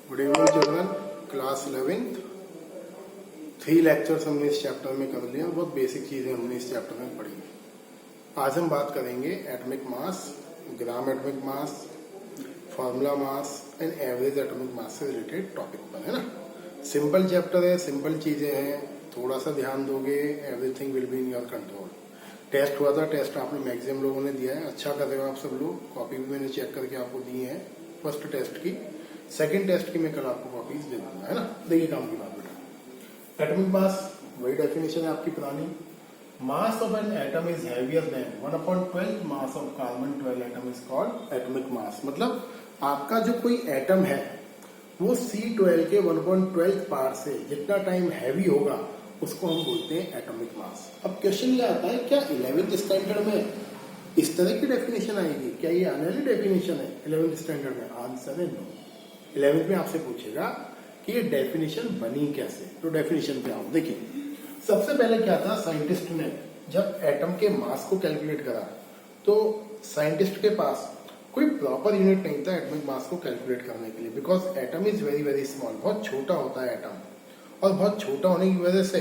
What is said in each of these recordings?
Good evening children, class 11th। 3 lectures हमने इस chapter में कर लिए। बहुत बेसिक चीजें हमने इस चैप्टर में पढ़ी। आज हम बात करेंगे atomic mass, gram atomic mass, formula mass and average atomic मास से रिलेटेड टॉपिक पर, है ना। सिंपल चैप्टर है, सिंपल चीजें हैं, थोड़ा सा ध्यान दोगे everything will be in your control. Test हुआ था, टेस्ट आपने मैक्सिमम लोगों ने दिया है, अच्छा कर रहे हो आप सब लोग। कॉपी भी मैंने चेक करके आपको दी है फर्स्ट टेस्ट की। सेकंड टेस्ट की मैं कल आपको कॉपीज दे दूंगा, है ना। देखिए काम की बात बेटा, एटॉमिक मास वही डेफिनेशन है आपकी पुरानी। मास of an atom is heavier than 1/12 mass of carbon 12 atom is called atomic mass. मतलब आपका जो कोई एटम है वो C12 के 1/12 पार्ट से जितना टाइम हैवी होगा उसको हम बोलते हैं एटॉमिक मास। अब क्वेश्चन ये आता है, क्या 11th स्टैंडर्ड में इस तरह की डेफिनेशन आएगी? क्या ये आने वाली डेफिनेशन है 11th स्टैंडर्ड में? आंसर है नो। 11th में आपसे पूछेगा कि ये डेफिनेशन बनी कैसे। तो डेफिनेशन पे आओ। देखिए, सबसे पहले क्या था, साइंटिस्ट ने जब एटम के मास को कैलकुलेट करा तो साइंटिस्ट के पास कोई प्रॉपर यूनिट नहीं था एटॉमिक मास को कैलकुलेट करने के लिए, because atom is very very small, बहुत छोटा होता है एटम, और बहुत छोटा होने की वजह से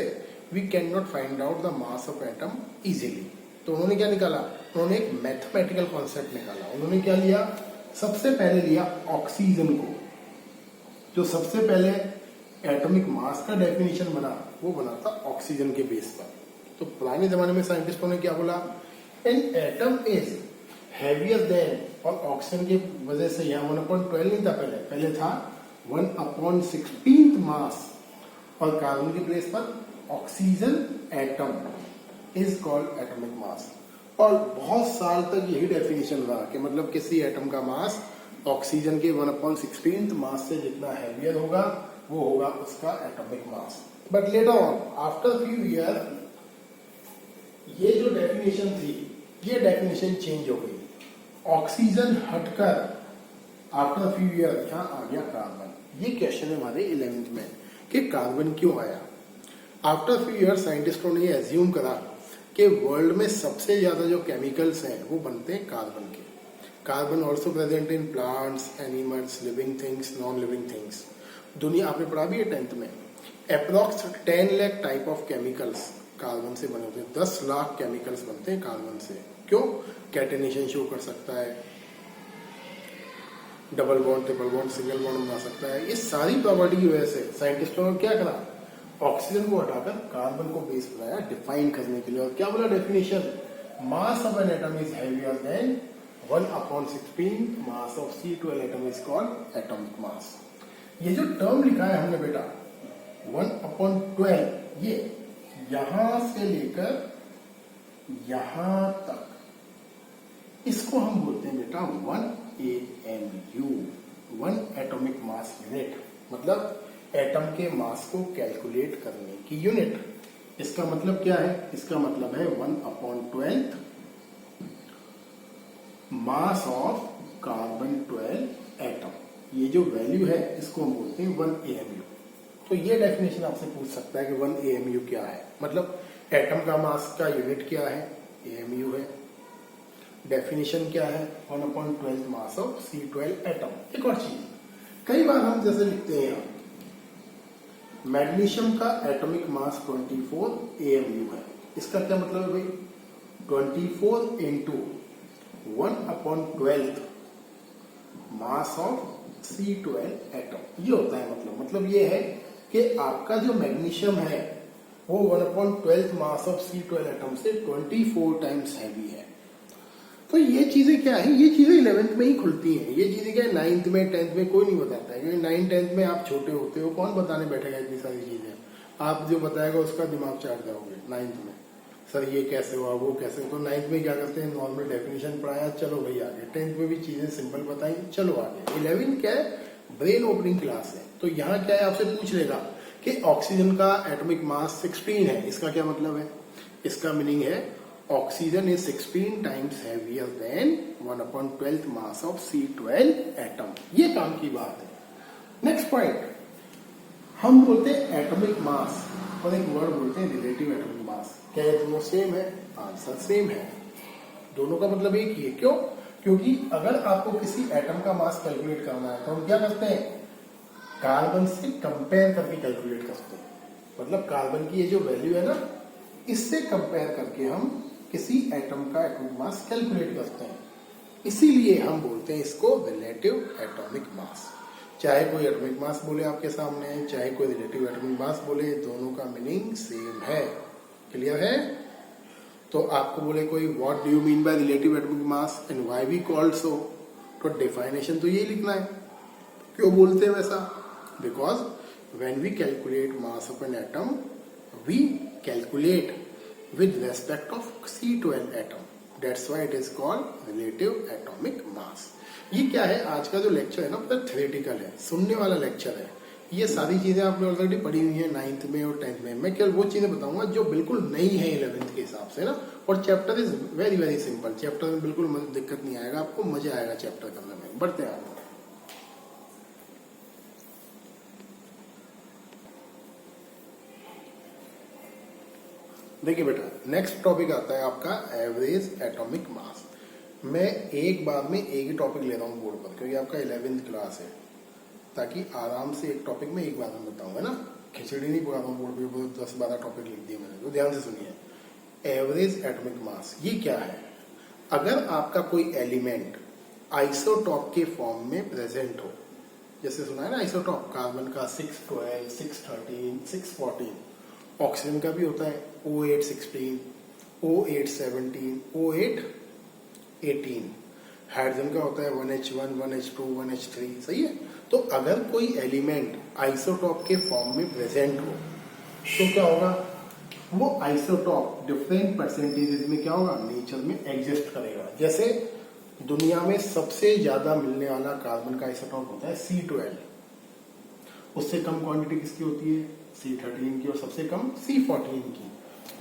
we can not find out the mass of atom easily. तो उन्होंने क्या निकाला? उन्होंने एक मैथमेटिकल कॉन्सेप्ट निकाला। उन्होंने क्या लिया? सबसे पहले लिया ऑक्सीजन को। जो सबसे पहले एटॉमिक मास का डेफिनेशन बना वो बना था ऑक्सीजन के बेस पर। तो पुराने जमाने में साइंटिस्टों ने क्या बोला? An atom is heavier than, और ऑक्सीजन की वजह से यहाँ 1/12 नहीं था, पहले था 1/16 मास, और कार्बन के प्लेस पर oxygen atom is called atomic mass. और बहुत साल तक यही डेफिनेशन रहा कि मतलब किसी एटम का मास ऑक्सीजन के 1/16 मास से जितना हैवियर होगा वो होगा उसका atomic mass. But later on after few year ये जो डेफिनेशन थी ये डेफिनेशन चेंज हो गई। ऑक्सीजन हटकर आफ्टर फ्यू ईयर यहाँ आ गया कार्बन। ये क्वेश्चन है हमारे 11th में कि कार्बन क्यों आया। आफ्टर फ्यू ईयर साइंटिस्टों ने एज्यूम करा कि वर्ल्ड में सबसे ज्यादा जो केमिकल्स हैं वो बनते हैं कार्बन के। Carbon also present in plants, animals, living things, non living things. दुनिया आपने पढ़ा भी है 10th में, approx 10 lakh type of chemicals carbon से बने होते हैं। 10 लाख केमिकल्स बनते हैं कार्बन से। क्यों? कैटेनेशन शो कर सकता है, double bond, triple bond, single bond बना सकता है। इस सारी प्रॉपर्टी की वजह से साइंटिस्टों ने क्या करा? ऑक्सीजन को हटाकर कार्बन को बेस बनाया डिफाइन करने के लिए। और क्या बोला definition? Mass of an atom is heavier than 1/16 mass of C12 atom is called atomic mass. ये जो टर्म लिखा है हमने बेटा 1/12, ये यहां से लेकर यहां तक, इसको हम बोलते हैं बेटा 1 AMU, 1 एटॉमिक मास यूनिट। मतलब एटम के मास को कैलकुलेट करने की यूनिट। इसका मतलब क्या है? इसका मतलब है 1/12 मास ऑफ कार्बन 12 एटम। ये जो वैल्यू है इसको हम बोलते हैं 1 AMU। तो ये डेफिनेशन आपसे पूछ सकता है कि 1 AMU क्या है, मतलब एटम का मास का यूनिट क्या है? AMU है। डेफिनेशन क्या है? 1/12 मास ऑफ C12 एटम। एक और चीज, कई बार हम जैसे लिखते हैं मैग्नीशियम का एटॉमिक मास 24 AMU है। इसका क्या मतलब है भाई? 24 into 1/12 mass of C12 atom, ये होता है। मतलब ये है कि आपका जो मैग्नीशियम है वो 1/12 मास ऑफ C12 एटम से 24 टाइम्स हैवी है। तो ये चीजें क्या है? ये चीजें 11th में ही खुलती हैं। ये चीजें क्या है 9th में 10th में कोई नहीं बताता है, क्योंकि 9th 10th में आप छोटे होते हो, कौन बताने बैठेगा इतनी सारी चीजें? आप जो बताएगा उसका दिमाग चाट जाओगे 9th में। सर ये कैसे हुआ, वो कैसे हुआ। तो 9th में क्या करते हैं? नॉर्मल डेफिनेशन पढ़ाया, चलो भाई आगे। 10th में भी चीजें सिंपल बताई, चलो आगे। 11th क्या है? ब्रेन ओपनिंग क्लास है। तो यहाँ क्या है, आपसे पूछ लेगा कि ऑक्सीजन का एटॉमिक मास 16 है, इसका क्या मतलब है? इसका मीनिंग है oxygen is 16 times heavier than 1/12 mass of C12 atom. ये काम की बात है। नेक्स्ट पॉइंट, हम बोलते हैं एटॉमिक मास और एक वर्ड बोलते हैं रिलेटिव एटॉमिक मास। क्या ये दोनों सेम है? आंसर सेम है। दोनों का मतलब एक ही है। क्यों? क्योंकि अगर आपको किसी एटम का मास कैलकुलेट करना है तो हम क्या करते हैं, कार्बन से कंपेयर करके कैलकुलेट करते हैं। मतलब कार्बन की ये जो वैल्यू है ना, इससे कंपेयर करके हम किसी एटम का एटॉमिक मास कैलकुलेट करते हैं। इसीलिए हम बोलते हैं इसको रिलेटिव एटॉमिक मास। चाहे कोई एटॉमिक मास बोले आपके सामने, चाहे कोई रिलेटिव एटॉमिक मास बोले, दोनों का मीनिंग सेम है। क्लियर है? तो आपको बोले कोई what do you mean by relative atomic mass and why we called so, तो डेफिनेशन तो यही लिखना है। क्यों बोलते हैं वैसा? Because when we calculate mass of an atom, we calculate with respect of C12 atom. That's why it is called relative atomic mass. ये क्या है, आज का जो लेक्चर है ना, मतलब थ्योरेटिकल है, सुनने वाला लेक्चर है। ये सारी चीजें आपने ऑलरेडी पढ़ी हुई है 9th में और 10th में। मैं केवल वो चीजें बताऊंगा जो बिल्कुल नई है 11th के हिसाब से ना। और chapter is very very simple. Chapter में बिल्कुल दिक्कत नहीं आएगा आपको, मजा आएगा चैप्टर करने में। बढ़ते हैं आगे। देखिए बेटा, नेक्स्ट टॉपिक आता है आपका एवरेज एटॉमिक मास। मैं एक बार में एक ही टॉपिक ले रहा हूँ बोर्ड पर, क्योंकि आपका 11th क्लास है, ताकि आराम से एक टॉपिक में एक बार में बताऊंगा ना। खिचड़ी नहीं पढ़ा रहा हूँ बोर्ड पे, 10-12 टॉपिक लिख दिए मैंने। तो ध्यान से सुनिए, एवरेज एटॉमिक मास ये क्या है। अगर आपका कोई एलिमेंट आइसोटॉप के फॉर्म में प्रेजेंट हो, जैसे सुना है ना आइसोटॉप, कार्बन का 612, 613, 614, ऑक्सीजन का भी होता है O816, O817, O818, हाइड्रोजन का होता है 1H1, 1H2, 1H3। सही है? तो अगर कोई एलिमेंट आइसोटॉप के फॉर्म में प्रेजेंट हो तो क्या होगा, वो आइसोटॉप डिफरेंट परसेंटेजेस में क्या होगा, नेचर में एग्जिस्ट करेगा। जैसे दुनिया में सबसे ज्यादा मिलने वाला कार्बन का आइसोटॉप होता है C12, उससे कम क्वांटिटी किसकी होती है, C13 की, और सबसे कम C14 की।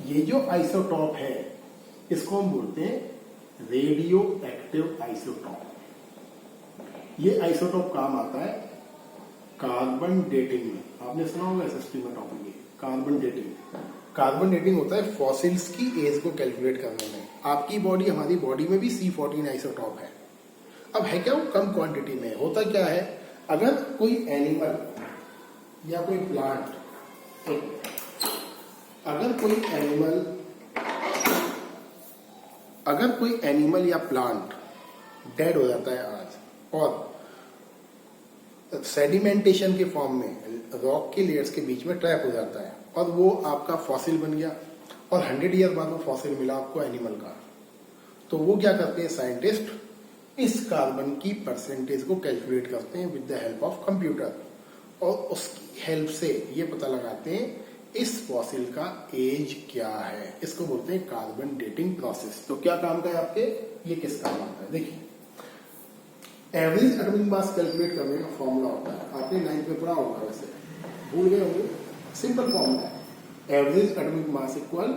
ये जो आइसोटॉप है इसको हम बोलते हैं रेडियो एक्टिव आइसोटॉप। ये आइसोटॉप काम आता है कार्बन डेटिंग में। आपने सुना होगा SST में topic, carbon dating. Carbon dating होता है फॉसिल्स की एज को कैलकुलेट करने में। आपकी बॉडी, हमारी बॉडी में भी C14 आइसोटॉप है। अब है क्या, वो कम क्वांटिटी में। होता क्या है, अगर कोई एनिमल या कोई प्लांट, अगर कोई एनिमल या प्लांट डेड हो जाता है आज, और सेडिमेंटेशन के फॉर्म में रॉक के लेयर्स के बीच में ट्रैप हो जाता है, और वो आपका फॉसिल बन गया, और 100 ईयर बाद वो फॉसिल मिला आपको एनिमल का, तो वो क्या करते हैं साइंटिस्ट, इस कार्बन की परसेंटेज को कैलकुलेट करते हैं with the help of computer, और उसकी हेल्प से ये पता लगाते हैं इस फॉसिल का एज क्या है। इसको बोलते हैं कार्बन डेटिंग प्रोसेस। तो क्या काम का है आपके, ये किस काम आता है? देखिए, एवरेज एटॉमिक मास कैलकुलेट करने का फॉर्मूला होता है, आपने 9th में पढ़ा होगा, वैसे भूल गए होंगे। सिंपल फॉर्मूला है, average atomic mass equal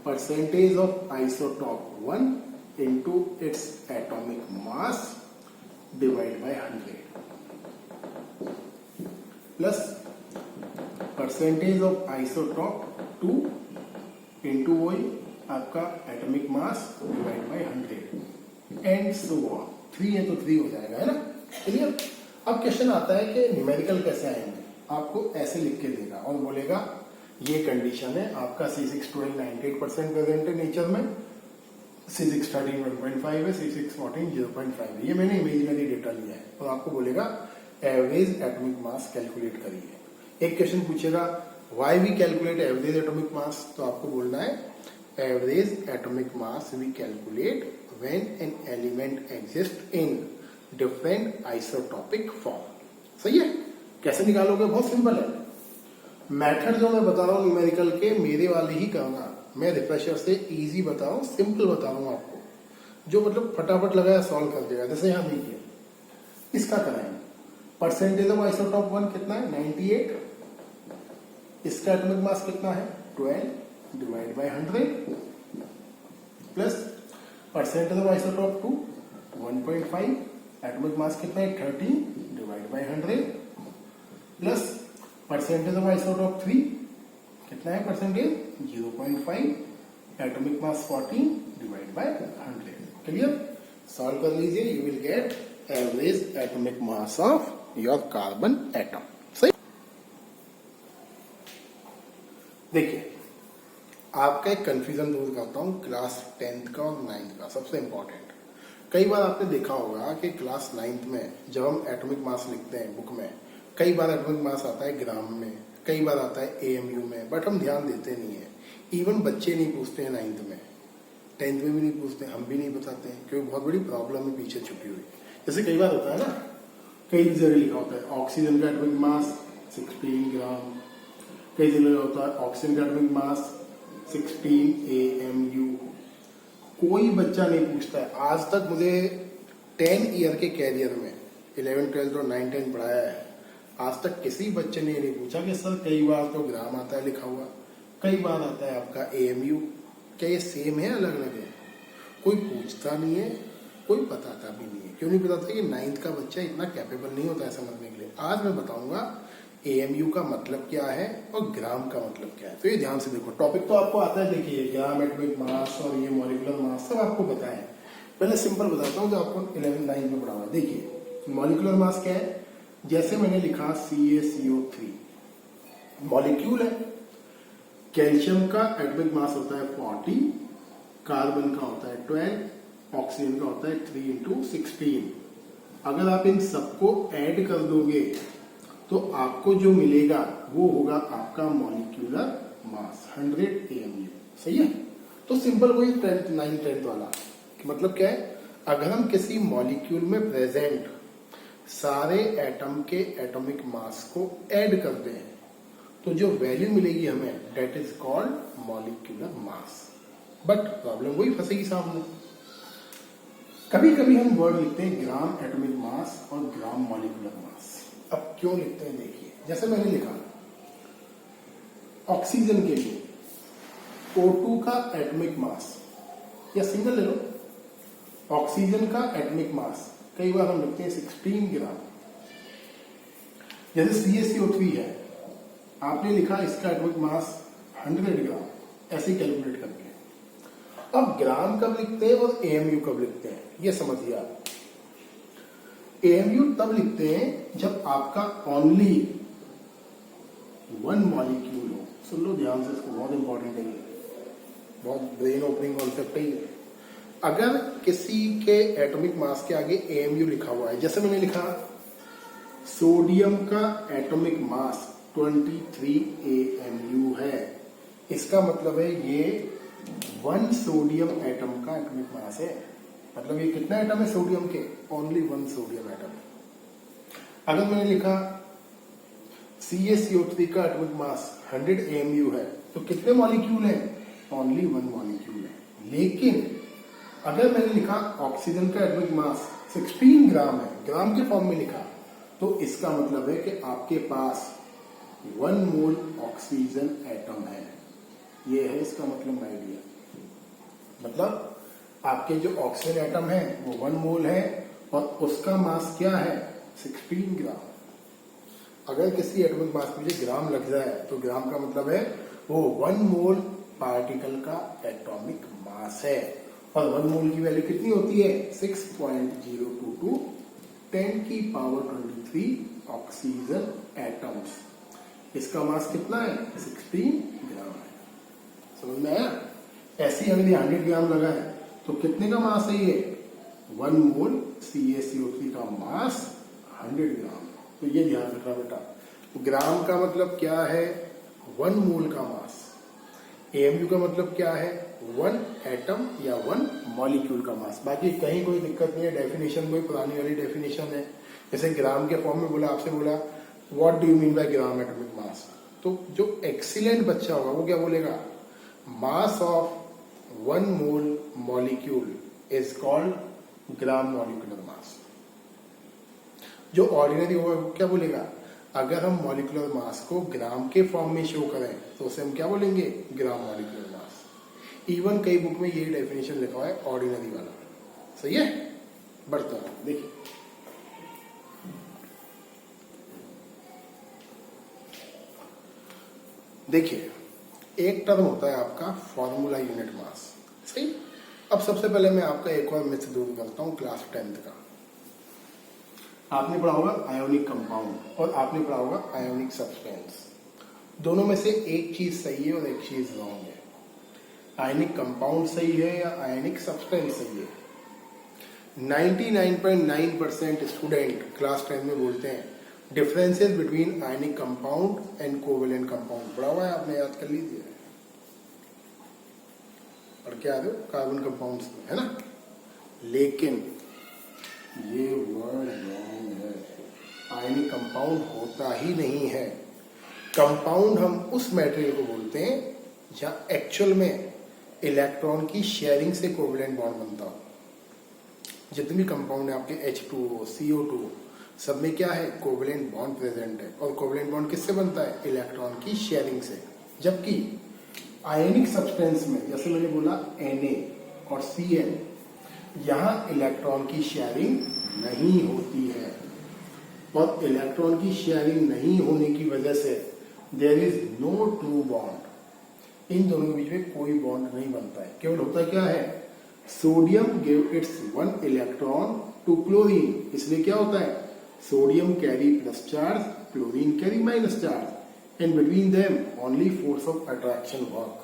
percentage of isotope 1 into its atomic mass divide by 100 plus percentage of isotope 2 into वही आपका atomic mass divide by 100 and so on. 3 है तो 3 हो जाएगा, है ना? क्लियर? अब क्वेश्चन आता है कि न्यूमेरिकल कैसे आएंगे। आपको ऐसे लिख के देगा और बोलेगा ये कंडीशन है, आपका C612 98% प्रेजेंट है नेचर में, C613 1.5 है, C614 0.5 है। ये मैंने इमेजिनरी डेटा लिया है। और आपको बोलेगा एवरेज एटॉमिक मास कैलकुलेट करिए। एक क्वेश्चन पूछेगा why we calculate average atomic mass, तो आपको बोलना है average atomic mass we calculate when an element exist in different isotopic form. सही है? कैसे निकालोगे? बहुत सिंपल है। मेथड जो मैं बता रहा हूँ न्यूमेरिकल के, मेरे वाले ही करना। मैं रिफ्रेशर से इजी बता रहा हूँ, सिंपल बता रहा हूँ आपको, जो मतलब फटाफट लगाया सॉल्व कर देगा। जैसे यहां देखिए, इसका कराएंगे परसेंटेज ऑफ आइसोटॉप 1 कितना है 98, इसका एटॉमिक मास कितना है 12 divide by 100 plus percentage of isotope 2 1.5, atomic mass कितना है 13 divide by 100 plus percentage of isotope 3 कितना है percentage 0.5, atomic mass 14 divide by 100। Clear? Solve कर लीजिए, you will get average atomic mass of your carbon atom. सही। देखिए, आपका एक कंफ्यूजन दूर करता हूं क्लास 10th का और 9th का। सबसे इंपॉर्टेंट, कई बार आपने देखा होगा कि क्लास 9th में जब हम एटॉमिक मास लिखते हैं बुक में, कई बार एटॉमिक मास आता है ग्राम में, कई बार आता है एएमयू में, बट हम ध्यान देते नहीं है। इवन बच्चे नहीं पूछते हैं 9th में, 10th में भी नहीं पूछते, हम भी नहीं बताते हैं, क्योंकि बहुत बड़ी प्रॉब्लम है पीछे छुपी हुई। जैसे कई बार होता है ना, कई जगह लिखा होता है ऑक्सीजन का एटॉमिक मास 16 ग्राम, कई जगह होता है ऑक्सीजन का एटॉमिक मास 16 AMU। कोई बच्चा नहीं पूछता है। आज तक मुझे 10 ईयर के कैरियर में 11, 12 और 9, 10 पढ़ाया है, आज तक किसी बच्चे ने नहीं पूछा कि सर कई बार तो ग्राम आता है लिखा हुआ, कई बार आता है आपका AMU, क्या ये सेम है अलग अलग है? कोई पूछता नहीं है, कोई बताता भी नहीं है। क्यों नहीं बताता? कि 9th का बच्चा इतना कैपेबल नहीं होता है समझने के लिए। आज मैं बताऊंगा AMU का मतलब क्या है और ग्राम का मतलब क्या है। तो ये ध्यान से देखो, टॉपिक तो आपको आता है, देखिए ग्राम, एटॉमिक मास और ये मॉलिक्यूलर मास सब आपको पता है। पहले सिंपल बताता हूँ जो आपको 11, 9 में पढ़ा हुआ है। देखिए मॉलिक्यूलर मास क्या है, जैसे मैंने लिखा CaCO3 मॉलिक्यूल है। कैल्शियम का एटॉमिक मास होता है 40, कार्बन का होता है 12, ऑक्सीजन का होता है 3 × 16। अगर आप इन सबको ऐड कर दोगे तो आपको जो मिलेगा वो होगा आपका मॉलिक्यूलर मास 100 AMU। सही है। तो सिंपल वही 10th 9th 10th वाला मतलब क्या है, अगर हम किसी मॉलिक्यूल में प्रेजेंट सारे एटम के एटॉमिक मास को ऐड कर दें तो जो वैल्यू मिलेगी हमें, that is called molecular mass. But problem वही फंसेगी सामने। कभी कभी हम वर्ड लिखते हैं ग्राम एटॉमिक मास और ग्राम मॉलिक्यूलर मास। अब क्यों लिखते हैं देखिए, जैसे मैंने लिखा ऑक्सीजन के लिए O2 का एटॉमिक मास, या सिंगल ले लो, ऑक्सीजन का एटॉमिक मास कई बार हम लिखते हैं 16 ग्राम। जैसे CaCO3 है, आपने लिखा इसका एटॉमिक मास 100 ग्राम, ऐसे कैलकुलेट करके। अब ग्राम कब लिखते हैं और AMU कब लिखते हैं, ये समझिए आप। AMU तब लिखते हैं जब आपका ओनली 1 मॉलिक्यूल हो। सुन लो ध्यान से, इसको बहुत इंपॉर्टेंट है, बहुत ब्रेन ओपनिंग कॉन्सेप्ट है ये। अगर किसी के एटॉमिक मास के आगे AMU लिखा हुआ है, जैसे मैंने लिखा सोडियम का एटॉमिक मास 23 AMU है, इसका मतलब है ये 1 सोडियम एटम का एटॉमिक मास है। मतलब ये कितना एटम है सोडियम के, ओनली 1 सोडियम एटम। अगर मैंने लिखा CaCO3 का एटॉमिक मास 100 AMU है, तो कितने मॉलिक्यूल हैं, ओनली 1 मॉलिक्यूल है। लेकिन अगर मैंने लिखा ऑक्सीजन का एटॉमिक मास 16 ग्राम है, ग्राम के फॉर्म में लिखा, तो इसका मतलब है कि आपके पास 1 मोल ऑक्सीजन एटम है। ये है इसका मतलब आइडिया। मतलब आपके जो ऑक्सीजन एटम है वो 1 मोल है और उसका मास क्या है, 16 ग्राम। अगर किसी एटॉमिक मास में मुझे ग्राम लग जाए तो ग्राम का मतलब है वो 1 मोल पार्टिकल का एटॉमिक मास है। और 1 मोल की वैल्यू कितनी होती है, 6.022 10⁻23 ऑक्सीजन एटम्स। इसका मास कितना है, 16 ग्राम है। समझ में आया? ऐसे ही अगर 100 ग्राम लगा है तो कितने का मास है ये, 1 मोल CaCO3 का मास 100 ग्राम। तो ये ध्यान रखना बेटा, ग्राम का मतलब क्या है, 1 मोल का मास। AMU का मतलब क्या है, 1 एटम या 1 मॉलिक्यूल का मास। बाकी कहीं कोई दिक्कत नहीं है, डेफिनेशन कोई पुरानी वाली डेफिनेशन है। जैसे ग्राम के फॉर्म में बोला, आपसे बोला what do you mean bye gram atomic mass, तो जो एक्सीलेंट बच्चा होगा वो क्या बोलेगा, mass of 1 mole molecule is called gram molecular mass. जो ऑर्डिनरी होगा वो क्या बोलेगा, अगर हम मॉलिक्यूलर मास को ग्राम के फॉर्म में शो करें तो उसे हम क्या बोलेंगे, ग्राम मॉलिक्यूलर मास। इवन कई बुक में यही डेफिनेशन लिखा हुआ है, ऑर्डिनरी वाला। सही है, बढ़ता है। देखिए देखिए एक टर्म होता है आपका फॉर्मूला यूनिट मास। सही, अब सबसे पहले मैं आपका एक और मिथ दूर करता हूँ क्लास 10th का। आपने पढ़ा होगा आयोनिक कंपाउंड और आपने पढ़ा होगा आयोनिक सब्सटेंस। दोनों में से एक चीज सही है और एक चीज रॉन्ग है। आयनिक कंपाउंड सही है या आयनिक सब्सटेंस सही है? 99.9% स्टूडेंट क्लास 10 में बोलते हैं differences between ionic compound and covalent compound. पढ़ा हुआ है आपने, याद कर लीजिए, पढ़ के आ रहे हो कार्बन कंपाउंड्स में, है ना। लेकिन ये वर्ड रॉन्ग है। आयनिक कंपाउंड होता ही नहीं है। कंपाउंड हम उस मटेरियल को बोलते हैं जहां एक्चुअल में इलेक्ट्रॉन की शेयरिंग से कोवेलेंट बॉन्ड बनता हो। जितने भी कंपाउंड है आपके H2O, CO2, सब में क्या है? कोवेलेंट बॉन्ड प्रेजेंट है। और कोवेलेंट बॉन्ड किससे बनता है? इलेक्ट्रॉन की शेयरिंग से। जबकि आयनिक सब्सटेंस में, जैसे मैंने बोला Na और Cl, यहां इलेक्ट्रॉन की शेयरिंग नहीं होती है। और इलेक्ट्रॉन की शेयरिंग नहीं होने की वजह से there is no true bond. इन दोनों के बीच में कोई बॉन्ड नहीं बनता है। केवल होता क्या है? Sodium give its 1 electron to chlorine. इसलिए क्या होता है? Sodium carry plus charge, chlorine carry minus charge, and between them only force of attraction work.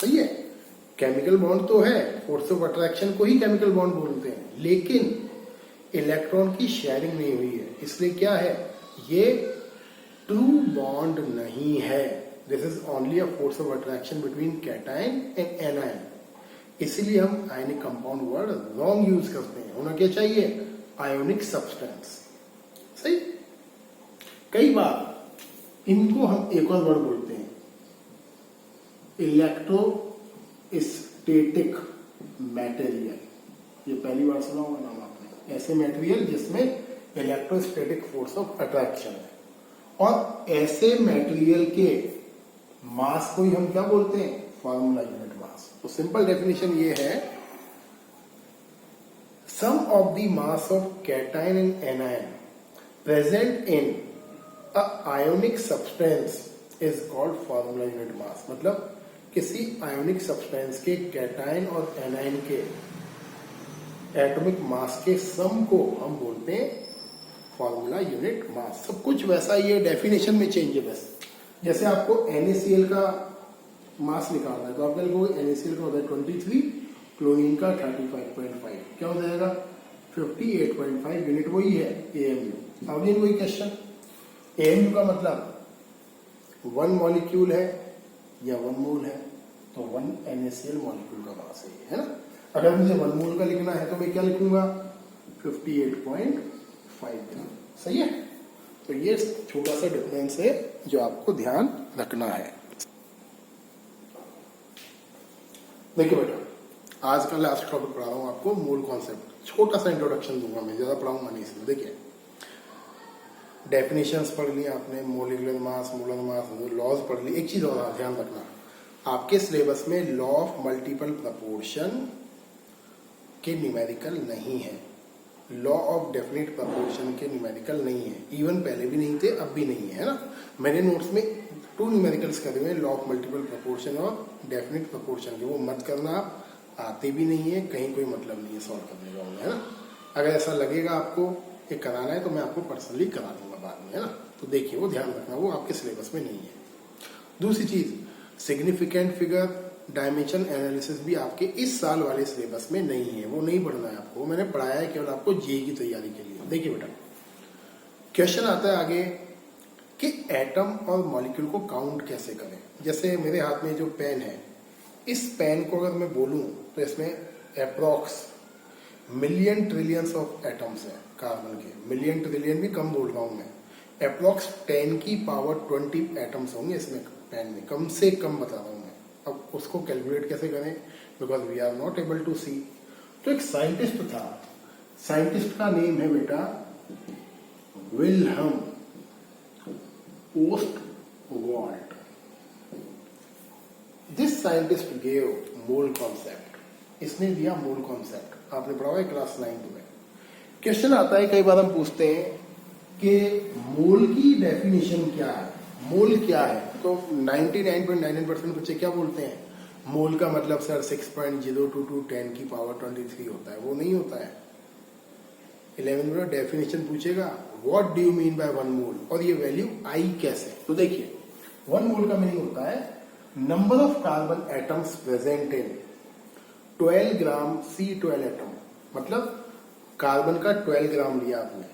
सही है? केमिकल बॉन्ड तो है, फोर्स ऑफ अट्रैक्शन को ही केमिकल बॉन्ड बोलते हैं, लेकिन इलेक्ट्रॉन की शेयरिंग नहीं हुई है। इसलिए क्या है? ये ट्रू बॉन्ड नहीं है। This is only a force of attraction between cation and anion. इसीलिए हम ionic compound word wrong use करते हैं। होना क्या चाहिए? Ionic substance. सही। कई बार इनको हम एक और वर्ड बोलते हैं इलेक्ट्रोस्टैटिक मटेरियल। ये पहली बार सुना होगा नाम आपने। ऐसे मटेरियल जिसमें इलेक्ट्रोस्टैटिक फोर्स ऑफ अट्रैक्शन है। और ऐसे मटेरियल के मास को ही हम क्या बोलते हैं? Formula unit mass. तो सिंपल डेफिनेशन ये है, sum of the mass of cation and anion present in a ionic substance is called formula unit mass. मतलब किसी आयोनिक सब्सटेंस के कैटायन और एनायन के एटॉमिक मास के सम को हम बोलते हैं फॉर्मूला यूनिट मास। सब कुछ वैसा ही है, डेफिनेशन में चेंज है बस। जैसे आपको NaCl का मास निकालना है तो आप लिखोगे NaCl का होता है 23, क्लोरीन का 35.5, क्या हो जाएगा? 58.5 यूनिट। वही है AMU। अब वही क्वेश्चन, AMU का मतलब 1 मॉलिक्यूल है या 1 मोल है, तो 1 NaCl मॉलिक्यूल का मास है ना। अगर मुझे 1 मोल का लिखना है तो मैं क्या लिखूंगा? 58.5। सही है। तो ये छोटा सा डिफरेंस है जो आपको ध्यान रखना है। देखिए बेटा, आज का लास्ट टॉपिक पढ़ा रहा हूं आपको, मोल कॉन्सेप्ट। छोटा सा इंट्रोडक्शन दूंगा मैं, ज्यादा पढ़ाऊंगा नहीं इसमें। देखिए, डेफिनेशंस पढ़ ली आपने, molecular mass, molar mass, laws पढ़ ली। एक चीज और ध्यान रखना, आपके सिलेबस में लॉ ऑफ मल्टीपल प्रपोर्शन के न्यूमेरिकल नहीं है। लॉ ऑफ डेफिनेट प्रपोर्शन के न्यूमेरिकल नहीं है। इवन पहले भी नहीं थे, अब भी नहीं है ना। मैंने नोट्स में 2 न्यूमेरिकल्स करे हुए, लॉ ऑफ मल्टीपल प्रपोर्शन और डेफिनेट प्रपोर्शन के। वो मत करना, आप आते भी नहीं है, कहीं कोई मतलब नहीं है सॉल्व करने का, है ना। अगर ऐसा लगेगा आपको ये कराना है तो मैं आपको पर्सनली करा दूंगा बाद में, है ना। तो देखिए, वो ध्यान रखना, वो आपके सिलेबस में नहीं है। दूसरी चीज, सिग्निफिकेंट फिगर, डायमेंशन एनालिसिस भी आपके इस साल वाले सिलेबस में नहीं है। वो नहीं पढ़ना है आपको, मैंने पढ़ाया है केवल आपको जेईई की तैयारी के लिए। देखिए बेटा, क्वेश्चन आता है आगे कि एटम और मॉलिक्यूल को काउंट कैसे करें। जैसे मेरे हाथ में जो पेन है, इस पेन को अगर मैं बोलूं तो इसमें approx million trillions of atoms हैं कार्बन के। मिलियन ट्रिलियन भी कम बोल रहा हूं मैं, अप्रोक्स 10 की पावर 20 एटम्स होंगे इसमें पेन में, कम से कम बता रहा हूं मैं। अब उसको कैलकुलेट कैसे करें, because we are not able to see. तो एक साइंटिस्ट था, साइंटिस्ट का नेम है बेटा Wilhelm Ostwald. This scientist gave mole concept. इसने दिया मोल कॉन्सेप्ट। आपने पढ़ा हुआ है क्लास 9 में। क्वेश्चन आता है, कई बार हम पूछते हैं कि मोल की डेफिनेशन क्या है, मोल क्या है। तो 99.99% बच्चे क्या बोलते हैं? मोल का मतलब सर 6.022 10 की पावर 23 होता है, वो नहीं होता है। 11 में डेफिनेशन पूछेगा what do you mean bye 1 मोल, और ये वैल्यू आई कैसे। तो देखिए 1 मोल का मीनिंग होता है number of carbon atoms present in 12 gram C12 atom, मतलब कार्बन का 12 ग्राम लिया आपने,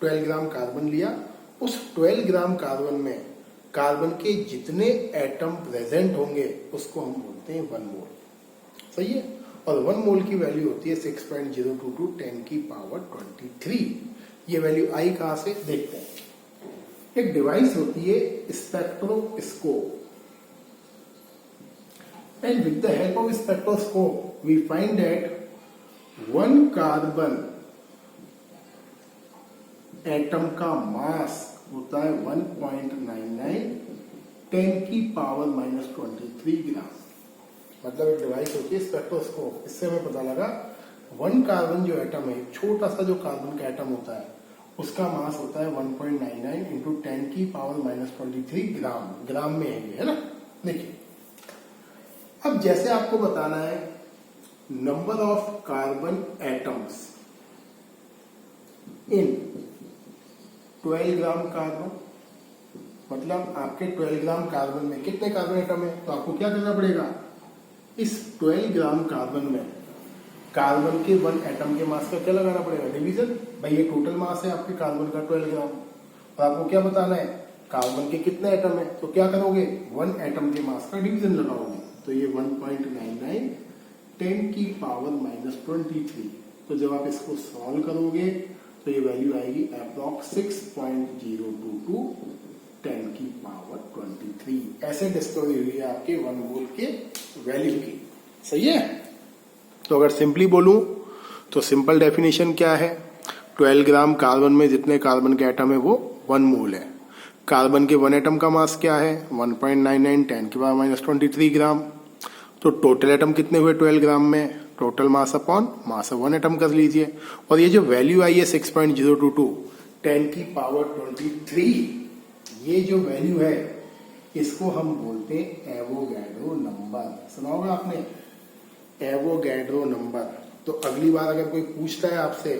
12 ग्राम कार्बन लिया, उस 12 ग्राम कार्बन में कार्बन के जितने एटम प्रेजेंट होंगे उसको हम बोलते हैं 1 मोल। सही है। और 1 मोल की वैल्यू होती है 6.022 10 की पावर 23। ये वैल्यू आई कहां से देखते हैं। एक डिवाइस होती है spectroscope, and with the help of spectroscope we find that 1 carbon atom का मास होता है 1.99 10 की पावर -23 ग्राम। मतलब एक डिवाइस होती है स्पेक्ट्रोस्कोप, इससे हमें पता लगा 1 कार्बन जो एटम है, छोटा सा जो कार्बन का एटम होता है, उसका मास होता है 1.99 इंटू 10 की पावर -23 ग्राम। ग्राम में है ये, है ना। देखिए अब जैसे आपको बताना है number of carbon atoms in 12 gram carbon, मतलब आपके 12 ग्राम कार्बन में कितने कार्बन एटम है, तो आपको क्या करना पड़ेगा, इस 12 ग्राम कार्बन में कार्बन के 1 एटम के मास का क्या लगाना पड़ेगा, डिवीजन। भाई ये टोटल मास है आपके कार्बन का 12 ग्राम, और आपको क्या बताना है कार्बन के कितने एटम है, तो क्या करोगे 1 एटम के मास का डिवीजन लगाओगे। तो ये 1.99 10 की पावर -23। तो जब आप इसको सॉल्व करोगे तो ये वैल्यू आएगी अप्रॉक्स 6.022 10 की पावर 23। ऐसे डिस्कवरी हुई है आपके 1 मोल के वैल्यू की। सही है। तो अगर सिंपली बोलूं तो सिंपल डेफिनेशन क्या है, 12 ग्राम कार्बन में जितने कार्बन के एटम है वो 1 मोल है। कार्बन के 1 एटम का मास क्या है 1.99 10 की पावर -23 ग्राम। तो टोटल एटम कितने हुए 12 ग्राम में, total mass upon mass of 1 atom कर लीजिए। और ये जो वैल्यू आई है 6.022 10 की पावर 23, ये जो वैल्यू है इसको हम बोलते हैं एवोगैड्रो नंबर। सुना होगा आपने एवोगैड्रो नंबर। तो अगली बार अगर कोई पूछता है आपसे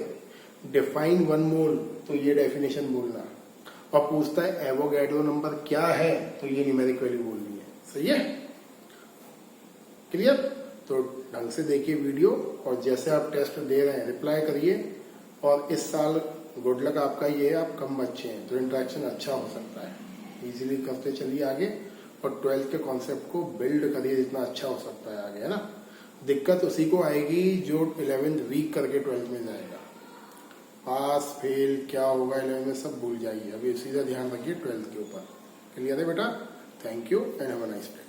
डिफाइन 1 मोल, तो ये डेफिनेशन बोलना, और पूछता है एवोगैड्रो नंबर क्या है, तो ये न्यूमेरिक वैल्यू बोलनी है। सही है, क्लियर। तो ढंग से देखिए वीडियो, और जैसे आप टेस्ट दे रहे हैं रिप्लाई करिए। और इस साल गुड लक आपका ये है, आप कम बच्चे हैं तो इंटरेक्शन अच्छा हो सकता है, इजीली करते चलिए आगे, और 12th के कॉन्सेप्ट को बिल्ड करिए जितना अच्छा हो सकता है आगे, है ना। दिक्कत उसी को आएगी जो 11th वीक करके 12th में जाएगा, पास फेल क्या होगा 11th में सब भूल जाइए। अभी सीधा ध्यान रखिए 12th के ऊपर। क्लियर है बेटा, thank you and have a nice day.